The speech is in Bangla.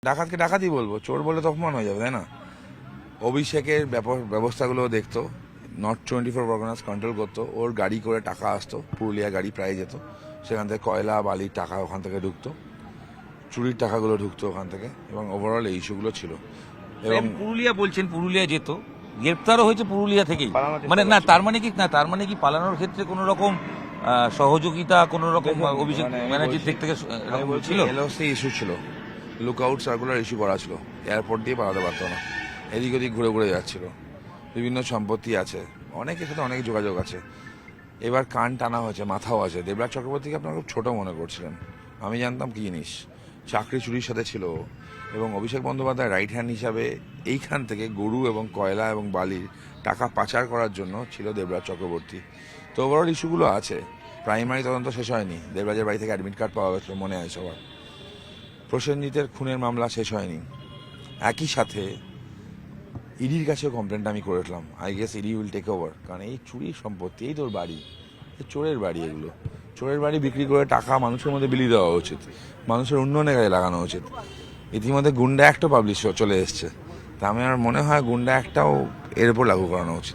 ডাকাতকে ডাকাতই বলবো, চোর বলে তো অপমান হয়ে যাবে, তাই না? অভিষেকের ব্যবস্থাগুলো দেখতো, নর্থ 24 পরগনাস কন্ট্রোল করতো, ওর গাড়ি করে টাকা আসতো, পুরুলিয়া গাড়ি প্রায় যেত, সেখান থেকে কয়লা বালির টাকা ওখান থেকে ঢুকতো, চুরির টাকাগুলো ঢুকতো ওখান থেকে, এবং ওভারঅল এই ইস্যুগুলো ছিল। এবং পুরুলিয়া বলছেন, পুরুলিয়া যেত, গ্রেপ্তারও হয়েছে পুরুলিয়া থেকেই, পালানোর চেষ্টা মানে না করছিল। তার মানে কি পালানোর ক্ষেত্রে কোনো রকম সহযোগিতা, কোনো রকম অভিষেক ব্যানার্জির দিক থেকে এরকম ছিল? এলওসি ইস্যু ছিল, লুক আউট সার্কুলার ইস্যু করা ছিল, এয়ারপোর্ট দিয়ে পালাতে পারতো না, এদিক ওদিক ঘুরে ঘুরে যাচ্ছিল, বিভিন্ন সম্পত্তি আছে, অনেকের সাথে অনেক যোগাযোগ আছে। এবার কান টানা হয়েছে, মাথাও আছে। দেবরাজ চক্রবর্তীকে আপনারা খুব ছোট মনে করছিলেন, আমি জানতাম কি জিনিস, চাকরি চুরির সাথে ছিল ও। এবং অভিষেক বন্দ্যোপাধ্যায় রাইট হ্যান্ড হিসাবে এইখান থেকে গরু এবং কয়লা এবং বালির টাকা পাচার করার জন্য ছিল দেবরাজ চক্রবর্তী। তো ওভারঅল ইস্যুগুলো আছে। প্রাইমারি তদন্ত শেষ হয়নি, দেবরাজের বাড়ি থেকে অ্যাডমিট কার্ড পাওয়া গেছিল, মনে হয় সবার। প্রসেনজিতের খুনের মামলা শেষ হয়নি। একই সাথে ইডির কাছেও কমপ্লেনটা আমি করেছিলাম, I guess ED will take over, কারণ এই চুরির সম্পত্তি, এই তোর বাড়ি, এই চোরের বাড়ি, এগুলো চোরের বাড়ি বিক্রি করে টাকা মানুষের মধ্যে বিলিয়ে দেওয়া উচিত, মানুষের উন্নয়নের কাজে লাগানো উচিত। ইতিমধ্যে গুন্ডা অ্যাক্টও পাবলিশ চলে এসছে, তা আমার মনে হয় গুন্ডা অ্যাক্টটাও এর উপর লাগু করানো উচিত।